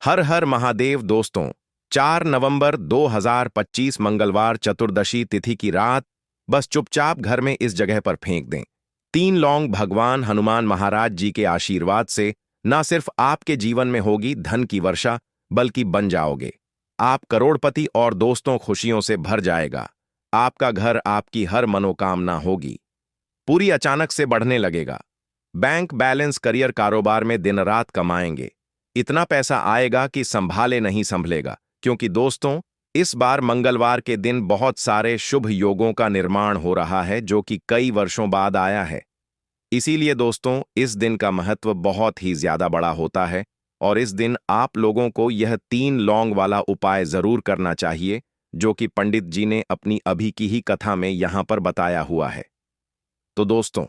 हर हर महादेव दोस्तों। 4 नवंबर 2025 मंगलवार चतुर्दशी तिथि की रात बस चुपचाप घर में इस जगह पर फेंक दें। 3 लौंग भगवान हनुमान महाराज जी के आशीर्वाद से न सिर्फ आपके जीवन में होगी धन की वर्षा, बल्कि बन जाओगे आप करोड़पति और दोस्तों खुशियों से भर जाएगा। आपका घर आपकी हर मनोकामना होगी पूरी अचानक से बढ़ने लगेगा। बैंक बैलेंस, करियर, कारोबार में दिन रात कमाएंगे। इतना पैसा आएगा कि संभाले नहीं संभलेगा, क्योंकि दोस्तों इस बार मंगलवार के दिन बहुत सारे शुभ योगों का निर्माण हो रहा है जो कि कई वर्षों बाद आया है। इसीलिए दोस्तों इस दिन का महत्व बहुत ही ज्यादा बड़ा होता है और इस दिन आप लोगों को यह 3 लौंग वाला उपाय जरूर करना चाहिए जो कि पंडित जी ने अपनी अभी की ही कथा में यहां पर बताया हुआ है। तो दोस्तों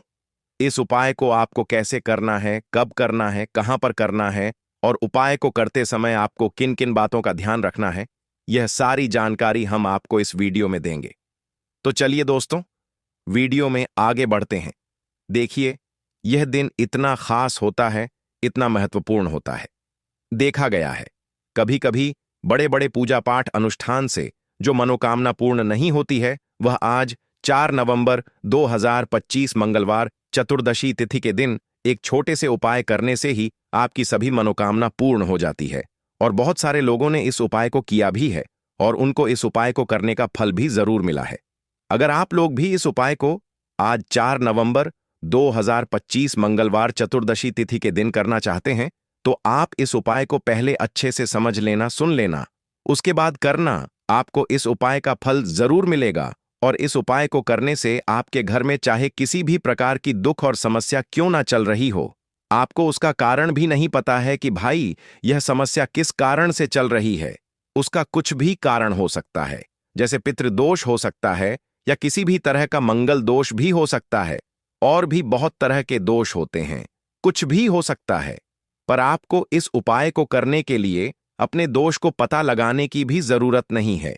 इस उपाय को आपको कैसे करना है, कब करना है, कहां पर करना है और उपाय को करते समय आपको किन किन बातों का ध्यान रखना है, यह सारी जानकारी हम आपको इस वीडियो में देंगे। तो चलिए दोस्तों वीडियो में आगे बढ़ते हैं। देखिए यह दिन इतना खास होता है, इतना महत्वपूर्ण होता है। देखा गया है कभी कभी बड़े बड़े पूजा पाठ अनुष्ठान से जो मनोकामना पूर्ण नहीं होती है, वह आज 4 नवंबर 2025 मंगलवार चतुर्दशी तिथि के दिन एक छोटे से उपाय करने से ही आपकी सभी मनोकामना पूर्ण हो जाती है। और बहुत सारे लोगों ने इस उपाय को किया भी है और उनको इस उपाय को करने का फल भी जरूर मिला है। अगर आप लोग भी इस उपाय को आज 4 नवंबर 2025 मंगलवार चतुर्दशी तिथि के दिन करना चाहते हैं, तो आप इस उपाय को पहले अच्छे से समझ लेना, सुन लेना, उसके बाद करना। आपको इस उपाय का फल जरूर मिलेगा और इस उपाय को करने से आपके घर में चाहे किसी भी प्रकार की दुख और समस्या क्यों ना चल रही हो, आपको उसका कारण भी नहीं पता है कि भाई यह समस्या किस कारण से चल रही है, उसका कुछ भी कारण हो सकता है, जैसे पितृदोष हो सकता है या किसी भी तरह का मंगल दोष भी हो सकता है, और भी बहुत तरह के दोष होते हैं, कुछ भी हो सकता है। पर आपको इस उपाय को करने के लिए अपने दोष को पता लगाने की भी जरूरत नहीं है।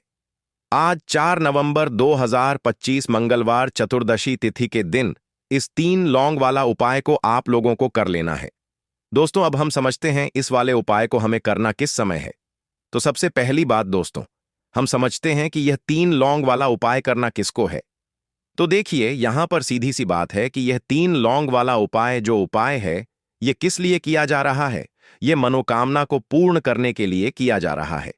आज 4 नवंबर 2025 मंगलवार चतुर्दशी तिथि के दिन इस 3 लौंग वाला उपाय को आप लोगों को कर लेना है। दोस्तों अब हम समझते हैं इस वाले उपाय को हमें करना किस समय है। तो सबसे पहली बात दोस्तों, हम समझते हैं कि यह 3 लौंग वाला उपाय करना किसको है। तो देखिए यहां पर सीधी सी बात है कि यह 3 लौंग वाला उपाय जो उपाय है, यह किस लिए किया जा रहा है। यह मनोकामना को पूर्ण करने के लिए किया जा रहा है,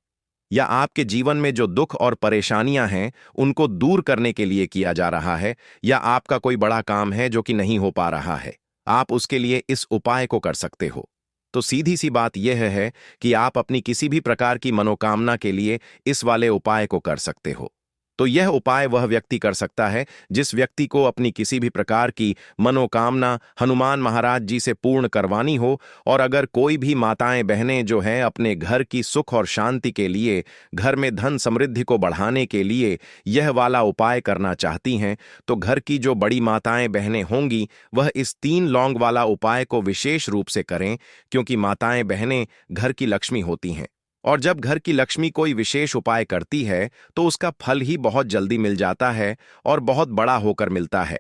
या आपके जीवन में जो दुख और परेशानियां हैं उनको दूर करने के लिए किया जा रहा है, या आपका कोई बड़ा काम है जो कि नहीं हो पा रहा है, आप उसके लिए इस उपाय को कर सकते हो। तो सीधी सी बात यह है कि आप अपनी किसी भी प्रकार की मनोकामना के लिए इस वाले उपाय को कर सकते हो। तो यह उपाय वह व्यक्ति कर सकता है जिस व्यक्ति को अपनी किसी भी प्रकार की मनोकामना हनुमान महाराज जी से पूर्ण करवानी हो। और अगर कोई भी माताएं बहनें जो हैं अपने घर की सुख और शांति के लिए, घर में धन समृद्धि को बढ़ाने के लिए यह वाला उपाय करना चाहती हैं, तो घर की जो बड़ी माताएं बहनें होंगी वह इस 3 लौंग वाला उपाय को विशेष रूप से करें, क्योंकि माताएं बहनें घर की लक्ष्मी होती हैं और जब घर की लक्ष्मी कोई विशेष उपाय करती है तो उसका फल ही बहुत जल्दी मिल जाता है और बहुत बड़ा होकर मिलता है।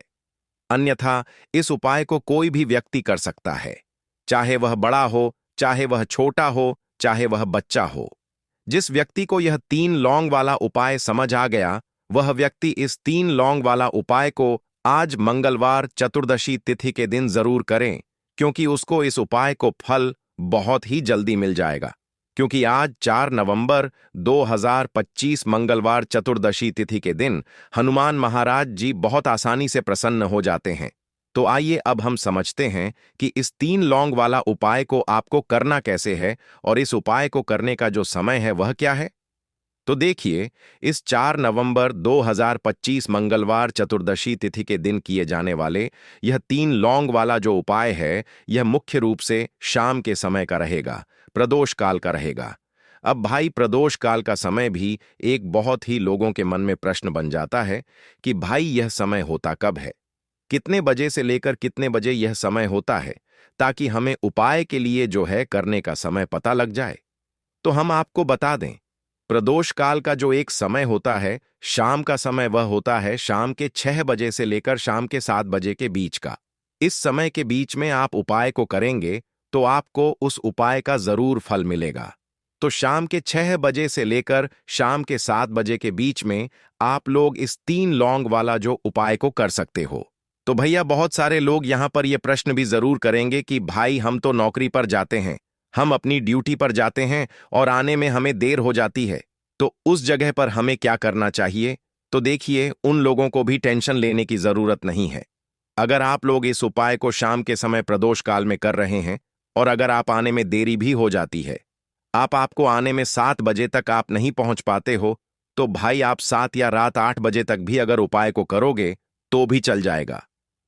अन्यथा इस उपाय को कोई भी व्यक्ति कर सकता है, चाहे वह बड़ा हो, चाहे वह छोटा हो, चाहे वह बच्चा हो। जिस व्यक्ति को यह 3 लौंग वाला उपाय समझ आ गया, वह व्यक्ति इस 3 लौंग वाला उपाय को आज मंगलवार चतुर्दशी तिथि के दिन जरूर करें, क्योंकि उसको इस उपाय को फल बहुत ही जल्दी मिल जाएगा। क्योंकि आज 4 नवंबर 2025 मंगलवार चतुर्दशी तिथि के दिन हनुमान महाराज जी बहुत आसानी से प्रसन्न हो जाते हैं। तो आइए अब हम समझते हैं कि इस 3 लौंग वाला उपाय को आपको करना कैसे है और इस उपाय को करने का जो समय है वह क्या है। तो देखिए इस 4 नवंबर 2025 मंगलवार चतुर्दशी तिथि के दिन किए जाने वाले यह 3 लौंग वाला जो उपाय है, यह मुख्य रूप से शाम के समय का रहेगा, प्रदोष काल का रहेगा। अब भाई प्रदोष काल का समय भी एक बहुत ही लोगों के मन में प्रश्न बन जाता है कि भाई यह समय होता कब है, कितने बजे से लेकर कितने बजे यह समय होता है, ताकि हमें उपाय के लिए जो है करने का समय पता लग जाए। तो हम आपको बता दें, प्रदोष काल का जो एक समय होता है, शाम का समय, वह होता है शाम के 6 बजे से लेकर शाम के 7 बजे के बीच का। इस समय के बीच में आप उपाय को करेंगे तो आपको उस उपाय का जरूर फल मिलेगा। तो शाम के 6 बजे से लेकर शाम के 7 बजे के बीच में आप लोग इस 3 लौंग वाला जो उपाय को कर सकते हो। तो भैया बहुत सारे लोग यहाँ पर ये प्रश्न भी जरूर करेंगे कि भाई हम तो नौकरी पर जाते हैं, हम अपनी ड्यूटी पर जाते हैं और आने में हमें देर हो जाती है, तो उस जगह पर हमें क्या करना चाहिए? तो देखिए, उन लोगों को भी टेंशन लेने की जरूरत नहीं है। अगर आप लोग इस उपाय को शाम के समय प्रदोष काल में कर रहे हैं और अगर आप आने में देरी भी हो जाती है, आपको आने में 7 बजे तक आप नहीं पहुंच पाते हो, तो भाई आप 7 या रात 8 बजे तक भी अगर उपाय को करोगे तो भी चल जाएगा।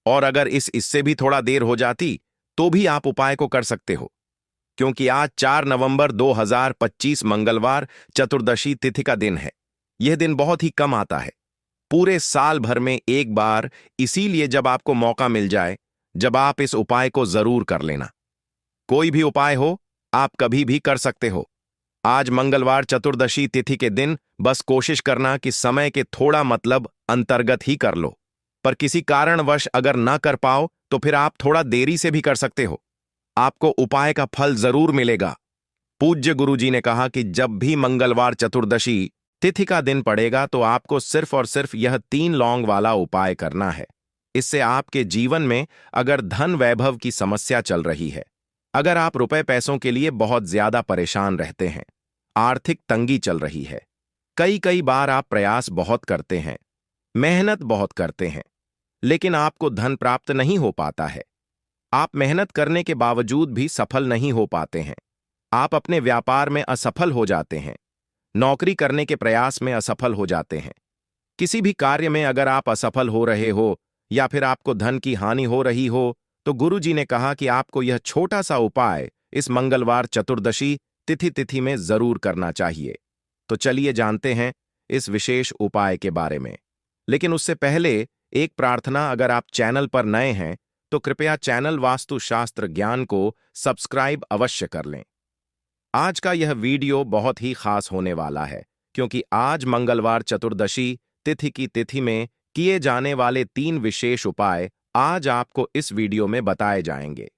और अगर इससे भी थोड़ा देर हो जाती तो भी आप उपाय को कर सकते हो, क्योंकि आज 4 नवंबर 2025 मंगलवार चतुर्दशी तिथि का दिन है। यह दिन बहुत ही कम आता है, पूरे साल भर में एक बार, इसीलिए जब आपको मौका मिल जाए, जब आप इस उपाय को जरूर कर लेना। कोई भी उपाय हो, आप कभी भी कर सकते हो। आज मंगलवार चतुर्दशी तिथि के दिन बस कोशिश करना कि समय के थोड़ा मतलब अंतर्गत ही कर लो, पर किसी कारणवश अगर ना कर पाओ तो फिर आप थोड़ा देरी से भी कर सकते हो, आपको उपाय का फल जरूर मिलेगा। पूज्य गुरुजी ने कहा कि जब भी मंगलवार चतुर्दशी तिथि का दिन पड़ेगा तो आपको सिर्फ और सिर्फ यह 3 लौंग वाला उपाय करना है। इससे आपके जीवन में अगर धन वैभव की समस्या चल रही है, अगर आप रुपए पैसों के लिए बहुत ज्यादा परेशान रहते हैं, आर्थिक तंगी चल रही है, कई बार आप प्रयास बहुत करते हैं, मेहनत बहुत करते हैं, लेकिन आपको धन प्राप्त नहीं हो पाता है, आप मेहनत करने के बावजूद भी सफल नहीं हो पाते हैं, आप अपने व्यापार में असफल हो जाते हैं, नौकरी करने के प्रयास में असफल हो जाते हैं, किसी भी कार्य में अगर आप असफल हो रहे हो या फिर आपको धन की हानि हो रही हो, तो गुरुजी ने कहा कि आपको यह छोटा सा उपाय इस मंगलवार चतुर्दशी तिथि में जरूर करना चाहिए। तो चलिए जानते हैं इस विशेष उपाय के बारे में। लेकिन उससे पहले एक प्रार्थना, अगर आप चैनल पर नए हैं तो कृपया चैनल वास्तुशास्त्र ज्ञान को सब्सक्राइब अवश्य कर लें। आज का यह वीडियो बहुत ही खास होने वाला है, क्योंकि आज मंगलवार चतुर्दशी तिथि की तिथि में किए जाने वाले 3 विशेष उपाय आज आपको इस वीडियो में बताए जाएंगे।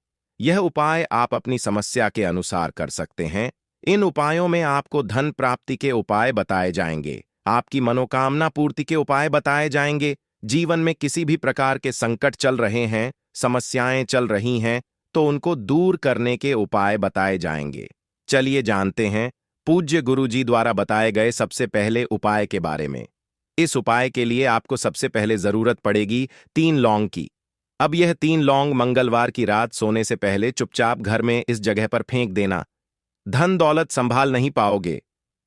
यह उपाय आप अपनी समस्या के अनुसार कर सकते हैं। इन उपायों में आपको धन प्राप्ति के उपाय बताए जाएंगे, आपकी मनोकामना पूर्ति के उपाय बताए जाएंगे, जीवन में किसी भी प्रकार के संकट चल रहे हैं, समस्याएं चल रही हैं, तो उनको दूर करने के उपाय बताए जाएंगे। चलिए जानते हैं पूज्य गुरुजी द्वारा बताए गए सबसे पहले उपाय के बारे में। इस उपाय के लिए आपको सबसे पहले जरूरत पड़ेगी 3 लौंग की। अब यह 3 लौंग मंगलवार की रात सोने से पहले चुपचाप घर में इस जगह पर फेंक देना। धन दौलत संभाल नहीं पाओगे,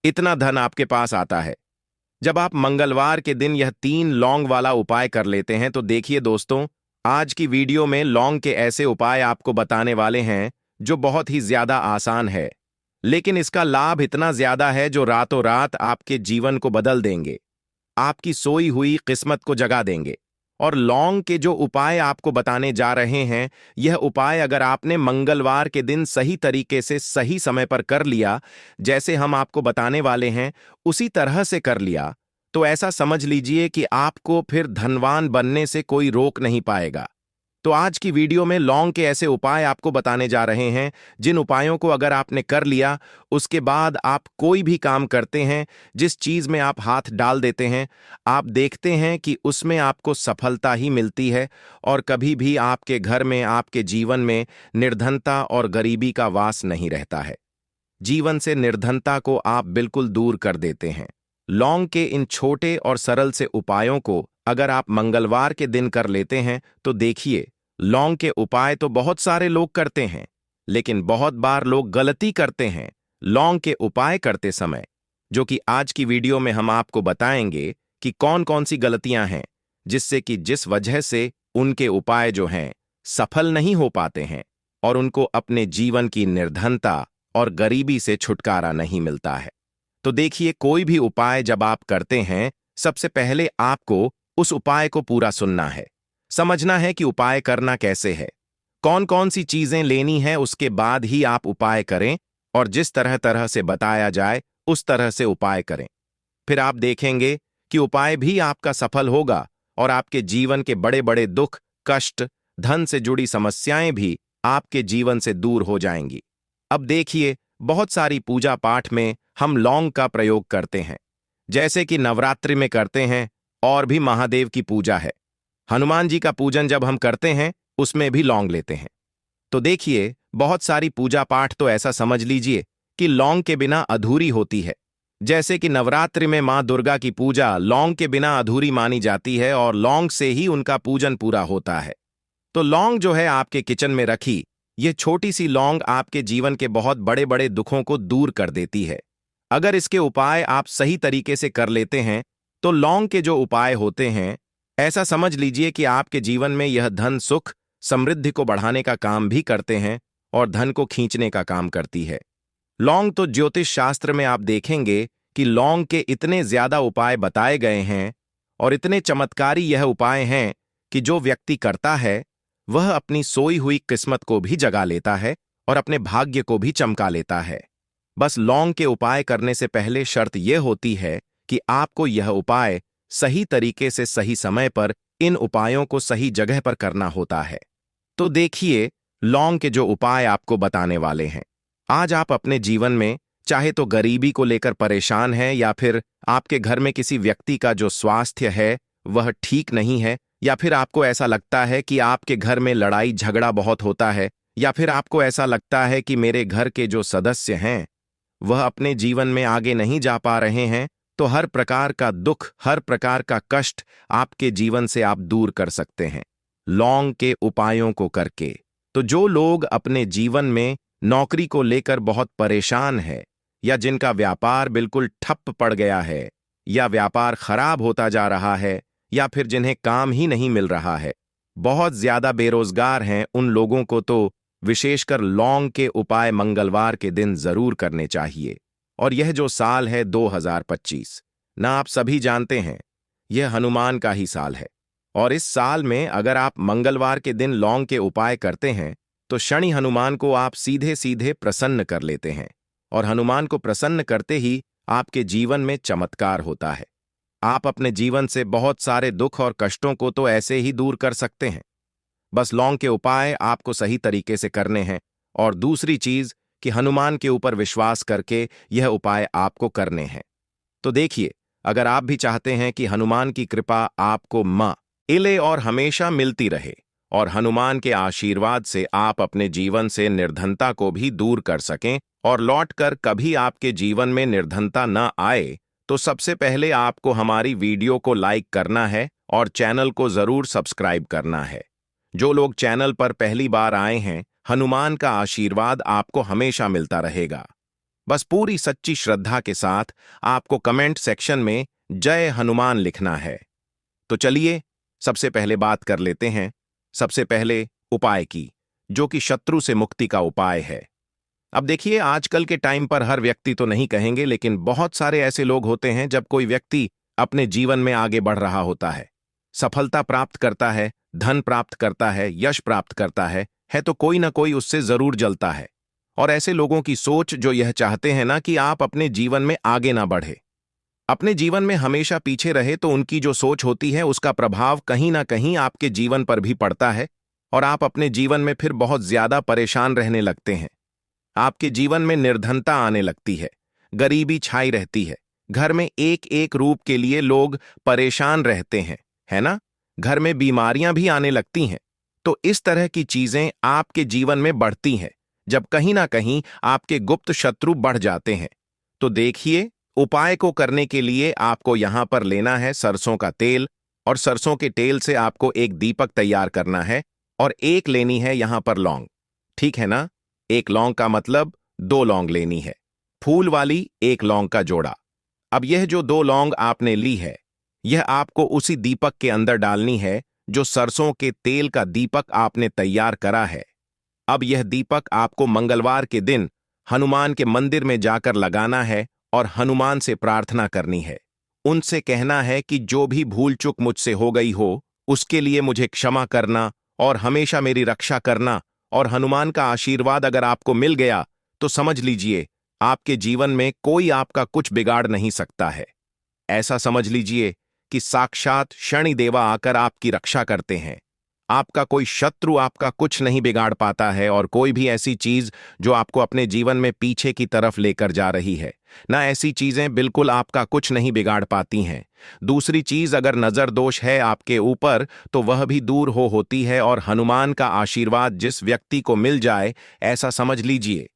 इतना धन आपके पास आता है। जब आप मंगलवार के दिन यह 3 लौंग वाला उपाय कर लेते हैं तो देखिए दोस्तों, आज की वीडियो में लौंग के ऐसे उपाय आपको बताने वाले हैं जो बहुत ही ज्यादा आसान है, लेकिन इसका लाभ इतना ज्यादा है जो रातों रात आपके जीवन को बदल देंगे, आपकी सोई हुई किस्मत को जगा देंगे। और लौंग के जो उपाय आपको बताने जा रहे हैं, यह उपाय अगर आपने मंगलवार के दिन सही तरीके से सही समय पर कर लिया, जैसे हम आपको बताने वाले हैं उसी तरह से कर लिया, तो ऐसा समझ लीजिए कि आपको फिर धनवान बनने से कोई रोक नहीं पाएगा। तो आज की वीडियो में लौंग के ऐसे उपाय आपको बताने जा रहे हैं, जिन उपायों को अगर आपने कर लिया, उसके बाद आप कोई भी काम करते हैं, जिस चीज में आप हाथ डाल देते हैं, आप देखते हैं कि उसमें आपको सफलता ही मिलती है और कभी भी आपके घर में, आपके जीवन में निर्धनता और गरीबी का वास नहीं रहता है। जीवन से निर्धनता को आप बिल्कुल दूर कर देते हैं। लौंग के इन छोटे और सरल से उपायों को अगर आप मंगलवार के दिन कर लेते हैं तो देखिए, लौंग के उपाय तो बहुत सारे लोग करते हैं, लेकिन बहुत बार लोग गलती करते हैं लौंग के उपाय करते समय, जो कि आज की वीडियो में हम आपको बताएंगे कि कौन कौन सी गलतियां हैं जिससे कि जिस वजह से उनके उपाय जो हैं सफल नहीं हो पाते हैं और उनको अपने जीवन की निर्धनता और गरीबी से छुटकारा नहीं मिलता है। तो देखिए, कोई भी उपाय जब आप करते हैं, सबसे पहले आपको उस उपाय को पूरा सुनना है, समझना है कि उपाय करना कैसे है, कौन कौन सी चीजें लेनी है, उसके बाद ही आप उपाय करें और जिस तरह तरह से बताया जाए उस तरह से उपाय करें। फिर आप देखेंगे कि उपाय भी आपका सफल होगा और आपके जीवन के बड़े बड़े दुख, कष्ट, धन से जुड़ी समस्याएं भी आपके जीवन से दूर हो जाएंगी। अब देखिए, बहुत सारी पूजा पाठ में हम लौंग का प्रयोग करते हैं, जैसे कि नवरात्रि में करते हैं और भी महादेव की पूजा है। हनुमान जी का पूजन जब हम करते हैं उसमें भी लौंग लेते हैं। तो देखिए, बहुत सारी पूजा पाठ तो ऐसा समझ लीजिए कि लौंग के बिना अधूरी होती है। जैसे कि नवरात्रि में माँ दुर्गा की पूजा लौंग के बिना अधूरी मानी जाती है और लौंग से ही उनका पूजन पूरा होता है। तो लौंग जो है आपके किचन में रखी, ये छोटी सी लौंग आपके जीवन के बहुत बड़े बड़े दुखों को दूर कर देती है। अगर इसके उपाय आप सही तरीके से कर लेते हैं तो लौंग के जो उपाय होते हैं, ऐसा समझ लीजिए कि आपके जीवन में यह धन सुख समृद्धि को बढ़ाने का काम भी करते हैं और धन को खींचने का काम करती है। लौंग तो ज्योतिष शास्त्र में आप देखेंगे कि लौंग के इतने ज्यादा उपाय बताए गए हैं और इतने चमत्कारी यह उपाय हैं कि जो व्यक्ति करता है वह अपनी सोई हुई किस्मत को भी जगा लेता है और अपने भाग्य को भी चमका लेता है। बस लौंग के उपाय करने से पहले शर्त यह होती है कि आपको यह उपाय सही तरीके से सही समय पर इन उपायों को सही जगह पर करना होता है। तो देखिए, लौंग के जो उपाय आपको बताने वाले हैं। आज आप अपने जीवन में चाहे तो गरीबी को लेकर परेशान हैं या फिर आपके घर में किसी व्यक्ति का जो स्वास्थ्य है वह ठीक नहीं है, या फिर आपको ऐसा लगता है कि आपके घर में लड़ाई झगड़ा बहुत होता है, या फिर आपको ऐसा लगता है कि मेरे घर के जो सदस्य हैं वह अपने जीवन में आगे नहीं जा पा रहे हैं, तो हर प्रकार का दुख, हर प्रकार का कष्ट आपके जीवन से आप दूर कर सकते हैं लौंग के उपायों को करके। तो जो लोग अपने जीवन में नौकरी को लेकर बहुत परेशान है, या जिनका व्यापार बिल्कुल ठप पड़ गया है, या व्यापार खराब होता जा रहा है, या फिर जिन्हें काम ही नहीं मिल रहा है, बहुत ज्यादा बेरोजगार हैं, उन लोगों को तो विशेषकर लौंग के उपाय मंगलवार के दिन जरूर करने चाहिए। और यह जो साल है 2025, ना आप सभी जानते हैं यह हनुमान का ही साल है, और इस साल में अगर आप मंगलवार के दिन लौंग के उपाय करते हैं तो शनि हनुमान को आप सीधे सीधे प्रसन्न कर लेते हैं, और हनुमान को प्रसन्न करते ही आपके जीवन में चमत्कार होता है। आप अपने जीवन से बहुत सारे दुख और कष्टों को तो ऐसे ही दूर कर सकते हैं। बस लौंग के उपाय आपको सही तरीके से करने हैं, और दूसरी चीज कि हनुमान के ऊपर विश्वास करके यह उपाय आपको करने हैं। तो देखिए, अगर आप भी चाहते हैं कि हनुमान की कृपा आपको इले और हमेशा मिलती रहे, और हनुमान के आशीर्वाद से आप अपने जीवन से निर्धनता को भी दूर कर सकें और लौटकर कभी आपके जीवन में निर्धनता न आए, तो सबसे पहले आपको हमारी वीडियो को लाइक करना है और चैनल को जरूर सब्सक्राइब करना है। जो लोग चैनल पर पहली बार आए हैं, हनुमान का आशीर्वाद आपको हमेशा मिलता रहेगा। बस पूरी सच्ची श्रद्धा के साथ आपको कमेंट सेक्शन में जय हनुमान लिखना है। तो चलिए सबसे पहले बात कर लेते हैं सबसे पहले उपाय की, जो कि शत्रु से मुक्ति का उपाय है। अब देखिए, आजकल के टाइम पर हर व्यक्ति तो नहीं कहेंगे, लेकिन बहुत सारे ऐसे लोग होते हैं जब कोई व्यक्ति अपने जीवन में आगे बढ़ रहा होता है, सफलता प्राप्त करता है, धन प्राप्त करता है, यश प्राप्त करता है तो कोई ना कोई उससे जरूर जलता है। और ऐसे लोगों की सोच जो यह चाहते हैं ना कि आप अपने जीवन में आगे ना बढ़े, अपने जीवन में हमेशा पीछे रहे, तो उनकी जो सोच होती है उसका प्रभाव कहीं ना कहीं आपके जीवन पर भी पड़ता है, और आप अपने जीवन में फिर बहुत ज्यादा परेशान रहने लगते हैं। आपके जीवन में निर्धनता आने लगती है, गरीबी छाई रहती है, घर में एक एक रूप के लिए लोग परेशान रहते हैं, है ना? घर में बीमारियां भी आने लगती हैं। तो इस तरह की चीजें आपके जीवन में बढ़ती हैं जब कहीं ना कहीं आपके गुप्त शत्रु बढ़ जाते हैं। तो देखिए, उपाय को करने के लिए आपको यहां पर लेना है सरसों का तेल, और सरसों के तेल से आपको एक दीपक तैयार करना है, और एक लेनी है यहां पर लौंग। ठीक है ना? एक लौंग का मतलब 2 लौंग लेनी है, फूल वाली एक लौंग का जोड़ा। अब यह जो 2 लौंग आपने ली है, यह आपको उसी दीपक के अंदर डालनी है जो सरसों के तेल का दीपक आपने तैयार करा है। अब यह दीपक आपको मंगलवार के दिन हनुमान के मंदिर में जाकर लगाना है और हनुमान से प्रार्थना करनी है। उनसे कहना है कि जो भी भूल चूक मुझसे हो गई हो उसके लिए मुझे क्षमा करना और हमेशा मेरी रक्षा करना। और हनुमान का आशीर्वाद अगर आपको मिल गया तो समझ लीजिए आपके जीवन में कोई आपका कुछ बिगाड़ नहीं सकता है। ऐसा समझ लीजिए कि साक्षात शनिदेवा आकर आपकी रक्षा करते हैं। आपका कोई शत्रु आपका कुछ नहीं बिगाड़ पाता है, और कोई भी ऐसी चीज जो आपको अपने जीवन में पीछे की तरफ लेकर जा रही है, ना ऐसी चीजें बिल्कुल आपका कुछ नहीं बिगाड़ पाती हैं। दूसरी चीज, अगर नजर दोष है आपके ऊपर तो वह भी दूर होती है, और हनुमान का आशीर्वाद जिस व्यक्ति को मिल जाए, ऐसा समझ लीजिए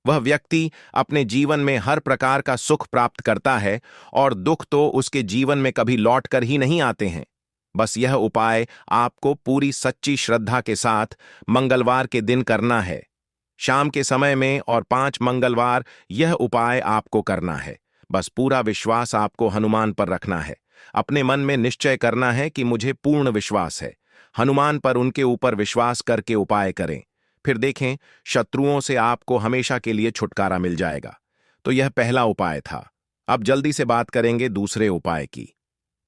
वह व्यक्ति अपने जीवन में हर प्रकार का सुख प्राप्त करता है, और दुख तो उसके जीवन में कभी लौट कर ही नहीं आते हैं। बस यह उपाय आपको पूरी सच्ची श्रद्धा के साथ मंगलवार के दिन करना है, शाम के समय में, और 5 मंगलवार यह उपाय आपको करना है। बस पूरा विश्वास आपको हनुमान पर रखना है। अपने मन में निश्चय करना है कि मुझे पूर्ण विश्वास है। हनुमान पर उनके ऊपर विश्वास करके उपाय करें, फिर देखें शत्रुओं से आपको हमेशा के लिए छुटकारा मिल जाएगा। तो यह पहला उपाय था। अब जल्दी से बात करेंगे दूसरे उपाय की।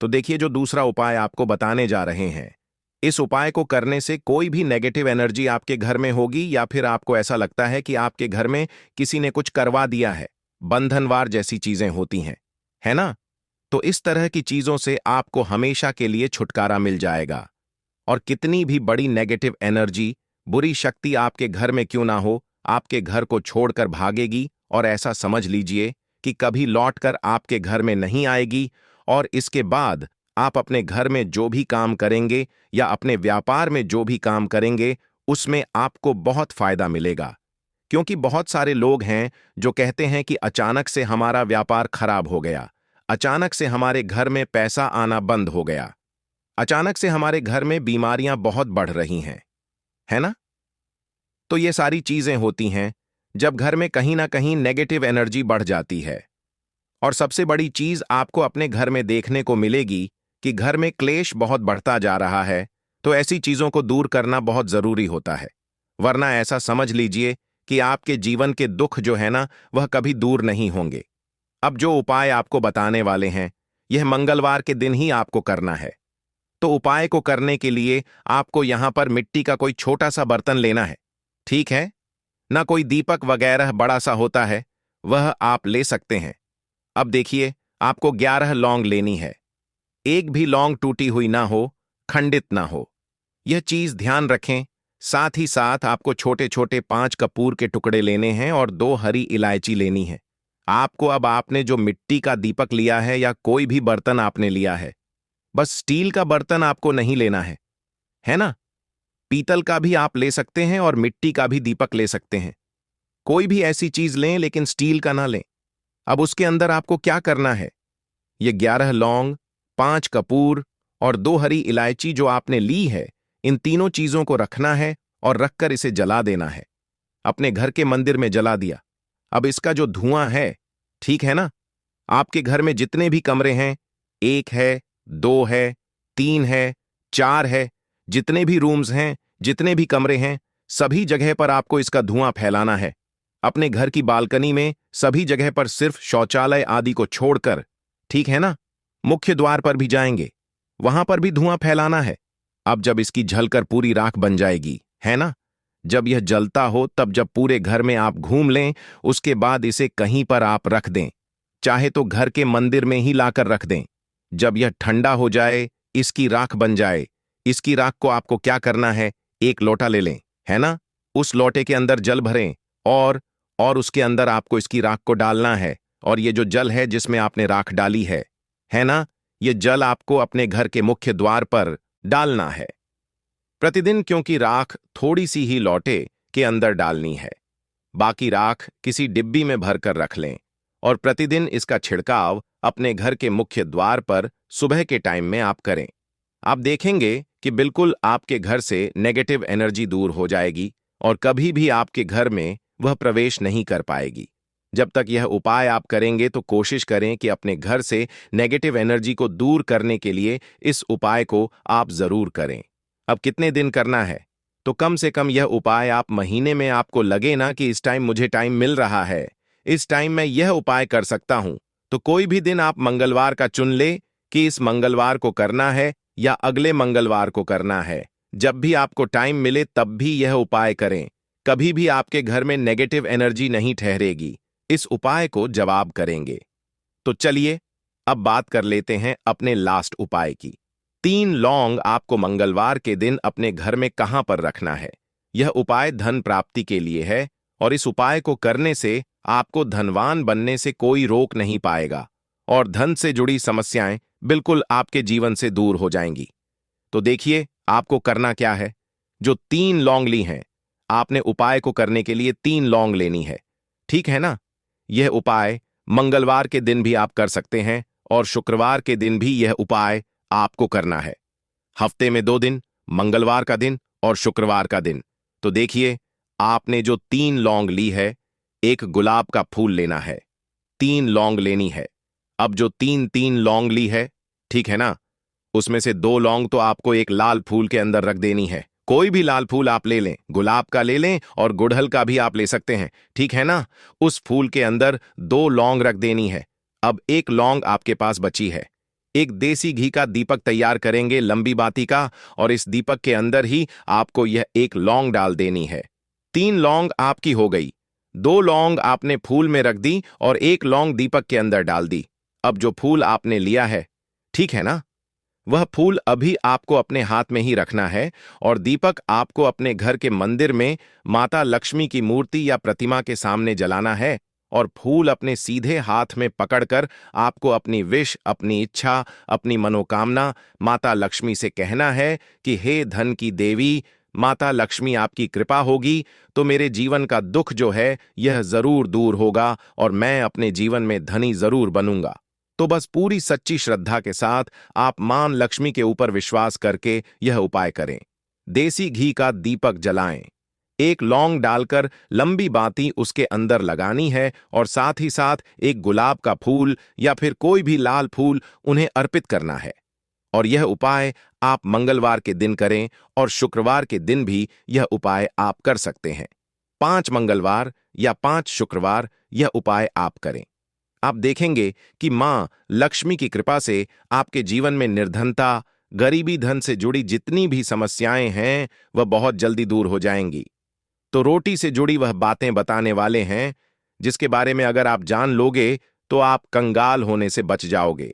तो देखिए, जो दूसरा उपाय आपको बताने जा रहे हैं, इस उपाय को करने से कोई भी नेगेटिव एनर्जी आपके घर में होगी, या फिर आपको ऐसा लगता है कि आपके घर में किसी ने कुछ करवा दिया है, बंधनवार जैसी चीजें होती हैं, है ना? तो इस तरह की चीजों से आपको हमेशा के लिए छुटकारा मिल जाएगा। और कितनी भी बड़ी नेगेटिव एनर्जी, बुरी शक्ति आपके घर में क्यों ना हो, आपके घर को छोड़कर भागेगी, और ऐसा समझ लीजिए कि कभी लौटकर आपके घर में नहीं आएगी। और इसके बाद आप अपने घर में जो भी काम करेंगे या अपने व्यापार में जो भी काम करेंगे, उसमें आपको बहुत फायदा मिलेगा। क्योंकि बहुत सारे लोग हैं जो कहते हैं कि अचानक से हमारा व्यापार खराब हो गया, अचानक से हमारे घर में पैसा आना बंद हो गया, अचानक से हमारे घर में बीमारियां बहुत बढ़ रही हैं, है ना? तो ये सारी चीजें होती हैं जब घर में कहीं ना कहीं नेगेटिव एनर्जी बढ़ जाती है। और सबसे बड़ी चीज आपको अपने घर में देखने को मिलेगी कि घर में क्लेश बहुत बढ़ता जा रहा है। तो ऐसी चीजों को दूर करना बहुत जरूरी होता है, वरना ऐसा समझ लीजिए कि आपके जीवन के दुख जो है ना, वह कभी दूर नहीं होंगे। अब जो उपाय आपको बताने वाले हैं, यह मंगलवार के दिन ही आपको करना है। तो उपाय को करने के लिए आपको यहां पर मिट्टी का कोई छोटा सा बर्तन लेना है, ठीक है ना? कोई दीपक वगैरह बड़ा सा होता है, वह आप ले सकते हैं। अब देखिए, आपको 11 लौंग लेनी है। एक भी लौंग टूटी हुई ना हो, खंडित ना हो, यह चीज ध्यान रखें। साथ ही साथ आपको छोटे छोटे 5 कपूर के टुकड़े लेने हैं, और 2 हरी इलायची लेनी है। आपको, अब आपने जो मिट्टी का दीपक लिया है या कोई भी बर्तन आपने लिया है, बस स्टील का बर्तन आपको नहीं लेना है ना? पीतल का भी आप ले सकते हैं, और मिट्टी का भी दीपक ले सकते हैं। कोई भी ऐसी चीज लें, लेकिन स्टील का ना लें। अब उसके अंदर आपको क्या करना है, ये 11 लौंग, 5 कपूर और 2 हरी इलायची जो आपने ली है, इन तीनों चीजों को रखना है, और रखकर इसे जला देना है। अपने घर के मंदिर में जला दिया। अब इसका जो धुआं है, ठीक है ना, आपके घर में जितने भी कमरे हैं, 1 है, 2 है, 3 है, 4 है, जितने भी रूम्स हैं, जितने भी कमरे हैं, सभी जगह पर आपको इसका धुआं फैलाना है। अपने घर की बालकनी में सभी जगह पर, सिर्फ शौचालय आदि को छोड़कर, ठीक है ना? मुख्य द्वार पर भी जाएंगे, वहां पर भी धुआं फैलाना है। अब जब इसकी जलकर पूरी राख बन जाएगी, है ना, जब यह जलता हो, तब जब पूरे घर में आप घूम लें, उसके बाद इसे कहीं पर आप रख दें। चाहे तो घर के मंदिर में ही लाकर रख दें। जब यह ठंडा हो जाए, इसकी राख बन जाए, इसकी राख को आपको क्या करना है, एक लोटा ले लें, है ना? उस लोटे के अंदर जल भरें, और उसके अंदर आपको इसकी राख को डालना है। और ये जो जल है जिसमें आपने राख डाली है ना, ये जल आपको अपने घर के मुख्य द्वार पर डालना है प्रतिदिन, क्योंकि राख थोड़ी सी ही लोटे के अंदर डालनी है। बाकी राख किसी डिब्बी में भरकर रख लें, और प्रतिदिन इसका छिड़काव अपने घर के मुख्य द्वार पर सुबह के टाइम में आप करें। आप देखेंगे कि बिल्कुल आपके घर से नेगेटिव एनर्जी दूर हो जाएगी, और कभी भी आपके घर में वह प्रवेश नहीं कर पाएगी। जब तक यह उपाय आप करेंगे, तो कोशिश करें कि अपने घर से नेगेटिव एनर्जी को दूर करने के लिए इस उपाय को आप जरूर करें। अब कितने दिन करना है, तो कम से कम यह उपाय आप महीने में, आपको लगे ना कि इस टाइम मुझे टाइम मिल रहा है, इस टाइम मैं यह उपाय कर सकता हूं, तो कोई भी दिन आप मंगलवार का चुन ले कि इस मंगलवार को करना है या अगले मंगलवार को करना है। जब भी आपको टाइम मिले तब भी यह उपाय करें। कभी भी आपके घर में नेगेटिव एनर्जी नहीं ठहरेगी। इस उपाय को जवाब करेंगे। तो चलिए अब बात कर लेते हैं अपने लास्ट उपाय की। 3 लौंग आपको मंगलवार के दिन अपने घर में कहां पर रखना है। यह उपाय धन प्राप्ति के लिए है और इस उपाय को करने से आपको धनवान बनने से कोई रोक नहीं पाएगा और धन से जुड़ी समस्याएं बिल्कुल आपके जीवन से दूर हो जाएंगी। तो देखिए आपको करना क्या है। जो 3 लौंग ली हैं, आपने उपाय को करने के लिए 3 लौंग लेनी है, ठीक है ना। यह उपाय मंगलवार के दिन भी आप कर सकते हैं और शुक्रवार के दिन भी यह उपाय आपको करना है। हफ्ते में 2 दिन, मंगलवार का दिन और शुक्रवार का दिन। तो देखिए आपने जो 3 लौंग ली है, एक गुलाब का फूल लेना है, 3 लौंग लेनी है। अब जो 3 लौंग ली है, ठीक है ना, उसमें से 2 लौंग तो आपको एक लाल फूल के अंदर रख देनी है। कोई भी लाल फूल आप ले लें, गुलाब का ले लें और गुड़हल का भी आप ले सकते हैं, ठीक है ना। उस फूल के अंदर 2 लौंग रख देनी है। अब एक लौंग आपके पास बची है। एक देसी घी का दीपक तैयार करेंगे, लंबी बाती का, और इस दीपक के अंदर ही आपको यह एक लौंग डाल देनी है। 3 लौंग आपकी हो गई। 2 लौंग आपने फूल में रख दी और एक लौंग दीपक के अंदर डाल दी। अब जो फूल आपने लिया है, ठीक है ना, वह फूल अभी आपको अपने हाथ में ही रखना है और दीपक आपको अपने घर के मंदिर में माता लक्ष्मी की मूर्ति या प्रतिमा के सामने जलाना है और फूल अपने सीधे हाथ में पकड़कर आपको अपनी विश, अपनी इच्छा, अपनी मनोकामना माता लक्ष्मी से कहना है कि हे धन की देवी, माता लक्ष्मी आपकी कृपा होगी तो मेरे जीवन का दुख जो है यह जरूर दूर होगा और मैं अपने जीवन में धनी जरूर बनूंगा। तो बस पूरी सच्ची श्रद्धा के साथ आप मां लक्ष्मी के ऊपर विश्वास करके यह उपाय करें। देसी घी का दीपक जलाएं, एक लौंग डालकर लंबी बाती उसके अंदर लगानी है और साथ ही साथ एक गुलाब का फूल या फिर कोई भी लाल फूल उन्हें अर्पित करना है। और यह उपाय आप मंगलवार के दिन करें और शुक्रवार के दिन भी यह उपाय आप कर सकते हैं। 5 मंगलवार या 5 शुक्रवार यह उपाय आप करें। आप देखेंगे कि मां लक्ष्मी की कृपा से आपके जीवन में निर्धनता, गरीबी, धन से जुड़ी जितनी भी समस्याएं हैं वह बहुत जल्दी दूर हो जाएंगी। तो रोटी से जुड़ी वह बातें बताने वाले हैं जिसके बारे में अगर आप जान लोगे तो आप कंगाल होने से बच जाओगे।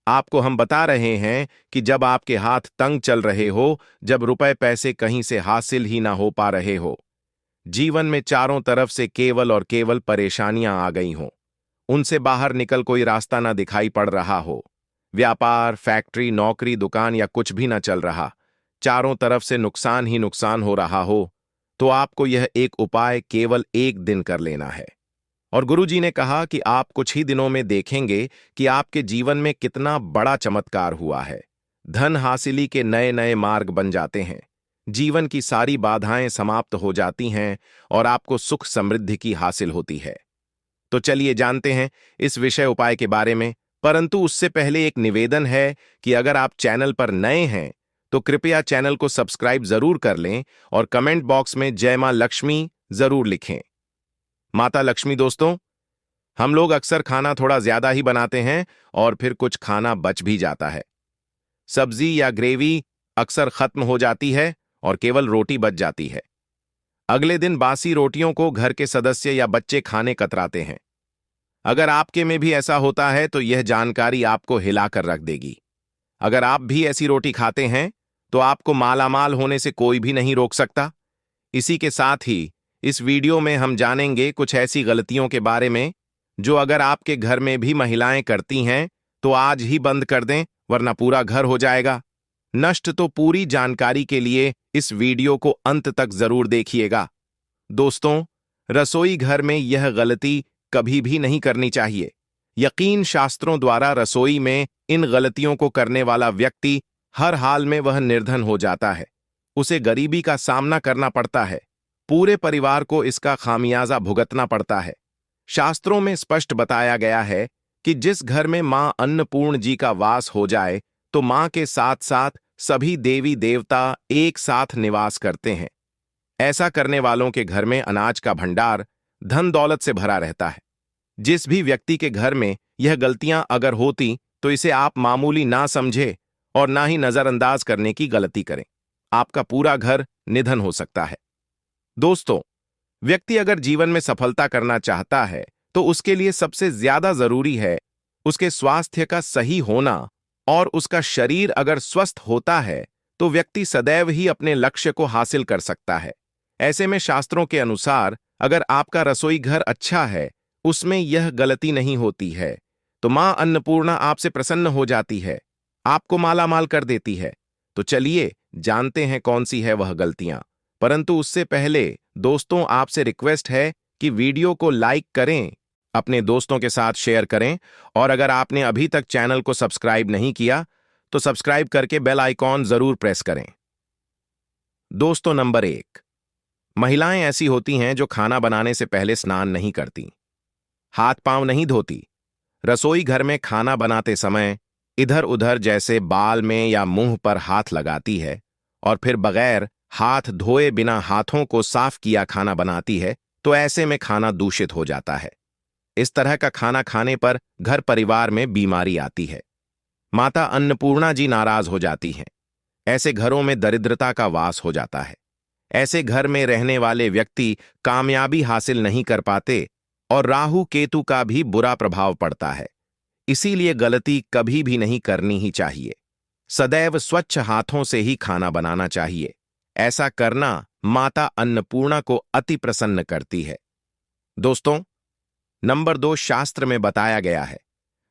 आपको हम बता रहे हैं कि जब आपके हाथ तंग चल रहे हो, जब रुपए पैसे कहीं से हासिल ही ना हो पा रहे हो, जीवन में चारों तरफ से केवल और केवल परेशानियां आ गई हों, उनसे बाहर निकल कोई रास्ता ना दिखाई पड़ रहा हो, व्यापार, फैक्ट्री, नौकरी, दुकान या कुछ भी ना चल रहा, चारों तरफ से नुकसान ही नुकसान हो रहा हो, तो आपको यह एक उपाय केवल 1 दिन कर लेना है। और गुरुजी ने कहा कि आप कुछ ही दिनों में देखेंगे कि आपके जीवन में कितना बड़ा चमत्कार हुआ है। धन हासिली के नए नए मार्ग बन जाते हैं, जीवन की सारी बाधाएं समाप्त हो जाती हैं और आपको सुख समृद्धि की हासिल होती है। तो चलिए जानते हैं इस विषय उपाय के बारे में, परंतु उससे पहले एक निवेदन है कि अगर आप चैनल पर नए हैं तो कृपया चैनल को सब्सक्राइब जरूर कर लें और कमेंट बॉक्स में जय मां लक्ष्मी जरूर लिखें। माता लक्ष्मी दोस्तों, हम लोग अक्सर खाना थोड़ा ज्यादा ही बनाते हैं और फिर कुछ खाना बच भी जाता है। सब्जी या ग्रेवी अक्सर खत्म हो जाती है और केवल रोटी बच जाती है। अगले दिन बासी रोटियों को घर के सदस्य या बच्चे खाने कतराते हैं। अगर आपके में भी ऐसा होता है तो यह जानकारी आपको हिलाकर रख देगी। अगर आप भी ऐसी रोटी खाते हैं तो आपको मालामाल होने से कोई भी नहीं रोक सकता। इसी के साथ ही इस वीडियो में हम जानेंगे कुछ ऐसी गलतियों के बारे में जो अगर आपके घर में भी महिलाएं करती हैं तो आज ही बंद कर दें, वरना पूरा घर हो जाएगा नष्ट। तो पूरी जानकारी के लिए इस वीडियो को अंत तक जरूर देखिएगा। दोस्तों, रसोई घर में यह गलती कभी भी नहीं करनी चाहिए। यकीन शास्त्रों द्वारा रसोई में इन गलतियों को करने वाला व्यक्ति हर हाल में वह निर्धन हो जाता है, उसे गरीबी का सामना करना पड़ता है, पूरे परिवार को इसका खामियाजा भुगतना पड़ता है। शास्त्रों में स्पष्ट बताया गया है कि जिस घर में मां अन्नपूर्ण जी का वास हो जाए तो मां के साथ साथ सभी देवी देवता एक साथ निवास करते हैं। ऐसा करने वालों के घर में अनाज का भंडार धन दौलत से भरा रहता है। जिस भी व्यक्ति के घर में यह गलतियां अगर होती तो इसे आप मामूली ना समझे और ना ही नजरअंदाज करने की गलती करें। आपका पूरा घर निधन हो सकता है। दोस्तों, व्यक्ति अगर जीवन में सफलता करना चाहता है तो उसके लिए सबसे ज्यादा जरूरी है उसके स्वास्थ्य का सही होना और उसका शरीर अगर स्वस्थ होता है तो व्यक्ति सदैव ही अपने लक्ष्य को हासिल कर सकता है। ऐसे में शास्त्रों के अनुसार अगर आपका रसोई घर अच्छा है, उसमें यह गलती नहीं होती है, तो मां अन्नपूर्णा आपसे प्रसन्न हो जाती है, आपको मालामाल कर देती है। तो चलिए जानते हैं कौन सी है वह गलतियां। परंतु उससे पहले दोस्तों, आपसे रिक्वेस्ट है कि वीडियो को लाइक करें, अपने दोस्तों के साथ शेयर करें, और अगर आपने अभी तक चैनल को सब्सक्राइब नहीं किया तो सब्सक्राइब करके बेल आइकॉन जरूर प्रेस करें। दोस्तों, नंबर 1, महिलाएं ऐसी होती हैं जो खाना बनाने से पहले स्नान नहीं करती, हाथ पांव नहीं धोती, रसोई घर में खाना बनाते समय इधर उधर जैसे बाल में या मुंह पर हाथ लगाती है और फिर बगैर हाथ धोए बिना हाथों को साफ किया खाना बनाती है, तो ऐसे में खाना दूषित हो जाता है। इस तरह का खाना खाने पर घर परिवार में बीमारी आती है। माता अन्नपूर्णा जी नाराज हो जाती हैं। ऐसे घरों में दरिद्रता का वास हो जाता है। ऐसे घर में रहने वाले व्यक्ति कामयाबी हासिल नहीं कर पाते और राहु केतु का भी बुरा प्रभाव पड़ता है। इसीलिए गलती कभी भी नहीं करनी ही चाहिए। सदैव स्वच्छ हाथों से ही खाना बनाना चाहिए। ऐसा करना माता अन्नपूर्णा को अति प्रसन्न करती है। दोस्तों, नंबर 2, शास्त्र में बताया गया है,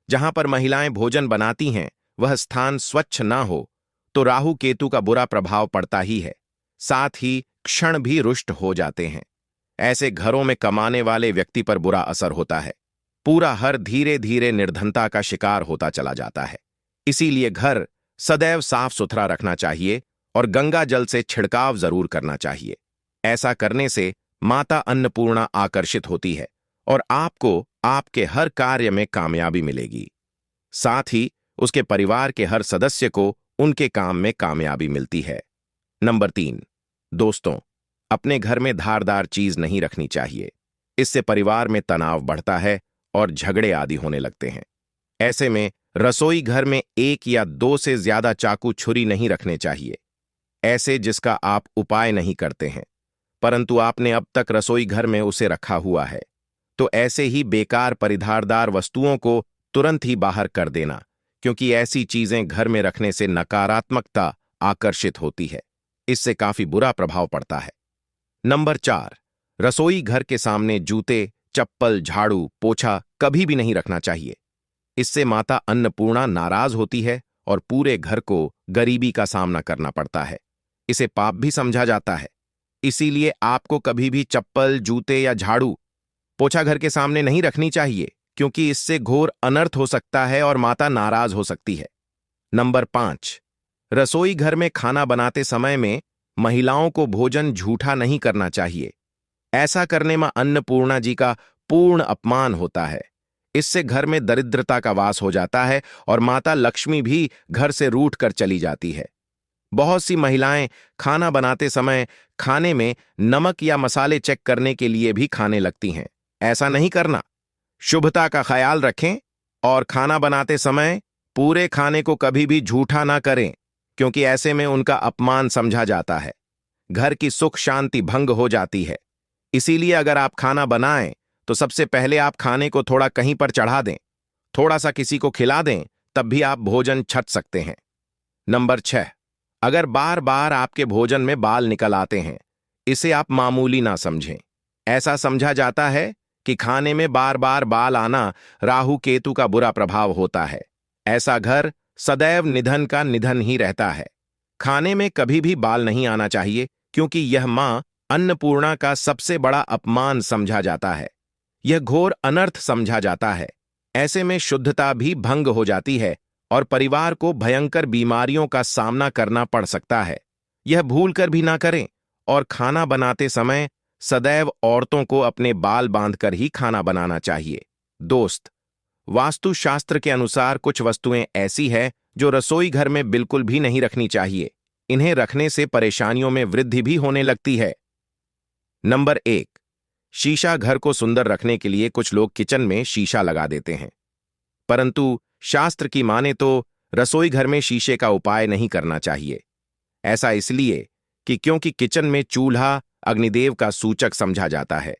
जहां पर महिलाएं भोजन बनाती हैं वह स्थान स्वच्छ ना हो तो राहु केतु का बुरा प्रभाव पड़ता ही है, साथ ही क्षण भी रुष्ट हो जाते हैं। ऐसे घरों में कमाने वाले व्यक्ति पर बुरा असर होता है। पूरा घर धीरे धीरे निर्धनता का शिकार होता चला जाता है। इसीलिए घर सदैव साफ सुथरा रखना चाहिए और गंगा जल से छिड़काव जरूर करना चाहिए। ऐसा करने से माता अन्नपूर्णा आकर्षित होती है और आपको आपके हर कार्य में कामयाबी मिलेगी। साथ ही उसके परिवार के हर सदस्य को उनके काम में कामयाबी मिलती है। नंबर 3, दोस्तों, अपने घर में धारदार चीज नहीं रखनी चाहिए। इससे परिवार में तनाव बढ़ता है और झगड़े आदि होने लगते हैं। ऐसे में रसोई घर में 1 या 2 से ज्यादा चाकू छुरी नहीं रखने चाहिए, ऐसे जिसका आप उपाय नहीं करते हैं, परंतु आपने अब तक रसोई घर में उसे रखा हुआ है। तो ऐसे ही बेकार परिधारदार वस्तुओं को तुरंत ही बाहर कर देना, क्योंकि ऐसी चीजें घर में रखने से नकारात्मकता आकर्षित होती है। इससे काफी बुरा प्रभाव पड़ता है। नंबर 4, रसोई घर के सामने जूते, चप्पल, झाड़ू, पोछा कभी भी नहीं रखना चाहिए। इससे माता अन्नपूर्णा नाराज होती है और पूरे घर को गरीबी का सामना करना पड़ता है। इसे पाप भी समझा जाता है। इसीलिए आपको कभी भी चप्पल, जूते या झाड़ू, पोछा घर के सामने नहीं रखनी चाहिए, क्योंकि इससे घोर अनर्थ हो सकता है और माता नाराज हो सकती है। नंबर 5, रसोई घर में खाना बनाते समय में महिलाओं को भोजन झूठा नहीं करना चाहिए। ऐसा करने में अन्नपूर्णा जी का पूर्ण अपमान होता है। इससे घर में दरिद्रता का वास हो जाता है और माता लक्ष्मी भी घर से रूठ कर चली जाती है। बहुत सी महिलाएं खाना बनाते समय खाने में नमक या मसाले चेक करने के लिए भी खाने लगती हैं। ऐसा नहीं करना। शुभता का ख्याल रखें और खाना बनाते समय पूरे खाने को कभी भी झूठा ना करें, क्योंकि ऐसे में उनका अपमान समझा जाता है। घर की सुख शांति भंग हो जाती है। इसीलिए अगर आप खाना बनाएं तो सबसे पहले आप खाने को थोड़ा कहीं पर चढ़ा दें, थोड़ा सा किसी को खिला दें, तब भी आप भोजन छक सकते हैं। नंबर 6, अगर बार बार आपके भोजन में बाल निकल आते हैं, इसे आप मामूली ना समझें। ऐसा समझा जाता है कि खाने में बार बार बाल आना राहु केतु का बुरा प्रभाव होता है। ऐसा घर सदैव निधन का निधन ही रहता है। खाने में कभी भी बाल नहीं आना चाहिए, क्योंकि यह मां अन्नपूर्णा का सबसे बड़ा अपमान समझा जाता है। यह घोर अनर्थ समझा जाता है। ऐसे में शुद्धता भी भंग हो जाती है और परिवार को भयंकर बीमारियों का सामना करना पड़ सकता है। यह भूलकर भी ना करें और खाना बनाते समय सदैव औरतों को अपने बाल बांधकर ही खाना बनाना चाहिए। दोस्त, वास्तुशास्त्र के अनुसार कुछ वस्तुएं ऐसी हैं जो रसोई घर में बिल्कुल भी नहीं रखनी चाहिए। इन्हें रखने से परेशानियों में वृद्धि भी होने लगती है। नंबर 1, शीशा। घर को सुंदर रखने के लिए कुछ लोग किचन में शीशा लगा देते हैं, परंतु शास्त्र की माने तो रसोई घर में शीशे का उपाय नहीं करना चाहिए। ऐसा इसलिए कि क्योंकि किचन में चूल्हा अग्निदेव का सूचक समझा जाता है।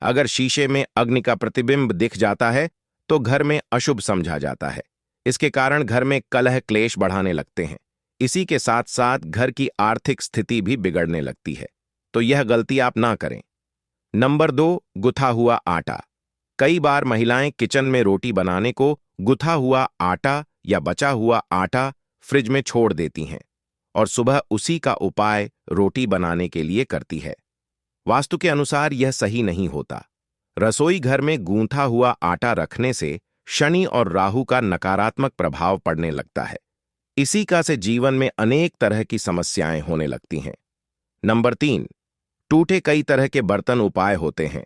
अगर शीशे में अग्नि का प्रतिबिंब दिख जाता है तो घर में अशुभ समझा जाता है। इसके कारण घर में कलह क्लेश बढ़ाने लगते हैं। इसी के साथ साथ घर की आर्थिक स्थिति भी बिगड़ने लगती है। तो यह गलती आप ना करें। नंबर 2, गुथा हुआ आटा। कई बार महिलाएं किचन में रोटी बनाने को गुथा हुआ आटा या बचा हुआ आटा फ्रिज में छोड़ देती हैं और सुबह उसी का उपाय रोटी बनाने के लिए करती है। वास्तु के अनुसार यह सही नहीं होता। रसोई घर में गूंथा हुआ आटा रखने से शनि और राहु का नकारात्मक प्रभाव पड़ने लगता है। इसी का से जीवन में अनेक तरह की समस्याएं होने लगती हैं। नंबर 3, टूटे कई तरह के बर्तन उपाय होते हैं।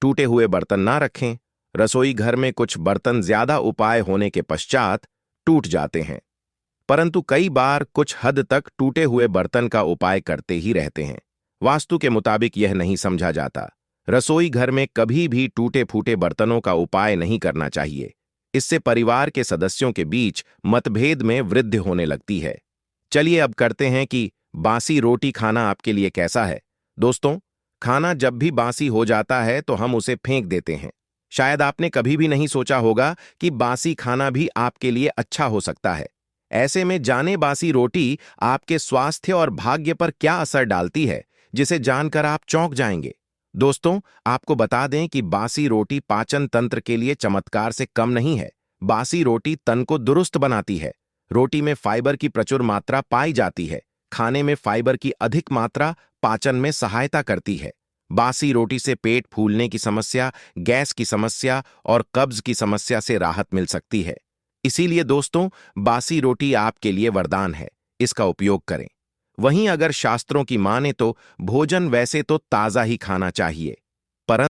टूटे हुए बर्तन ना रखें। रसोई घर में कुछ बर्तन ज्यादा उपाय होने के पश्चात टूट जाते हैं, परंतु कई बार कुछ हद तक टूटे हुए बर्तन का उपाय करते ही रहते हैं। वास्तु के मुताबिक यह नहीं समझा जाता। रसोई घर में कभी भी टूटे फूटे बर्तनों का उपाय नहीं करना चाहिए। इससे परिवार के सदस्यों के बीच मतभेद में वृद्धि होने लगती है। चलिए अब करते हैं कि बासी रोटी खाना आपके लिए कैसा है। दोस्तों, खाना जब भी बासी हो जाता है तो हम उसे फेंक देते हैं। शायद आपने कभी भी नहीं सोचा होगा कि बासी खाना भी आपके लिए अच्छा हो सकता है। ऐसे में जाने बासी रोटी आपके स्वास्थ्य और भाग्य पर क्या असर डालती है, जिसे जानकर आप चौंक जाएंगे। दोस्तों, आपको बता दें कि बासी रोटी पाचन तंत्र के लिए चमत्कार से कम नहीं है। बासी रोटी तन को दुरुस्त बनाती है। रोटी में फाइबर की प्रचुर मात्रा पाई जाती है। खाने में फाइबर की अधिक मात्रा पाचन में सहायता करती है। बासी रोटी से पेट फूलने की समस्या, गैस की समस्या और कब्ज की समस्या से राहत मिल सकती है। इसीलिए दोस्तों, बासी रोटी आपके लिए वरदान है। इसका उपयोग करें। वहीं अगर शास्त्रों की माने तो भोजन वैसे तो ताजा ही खाना चाहिए।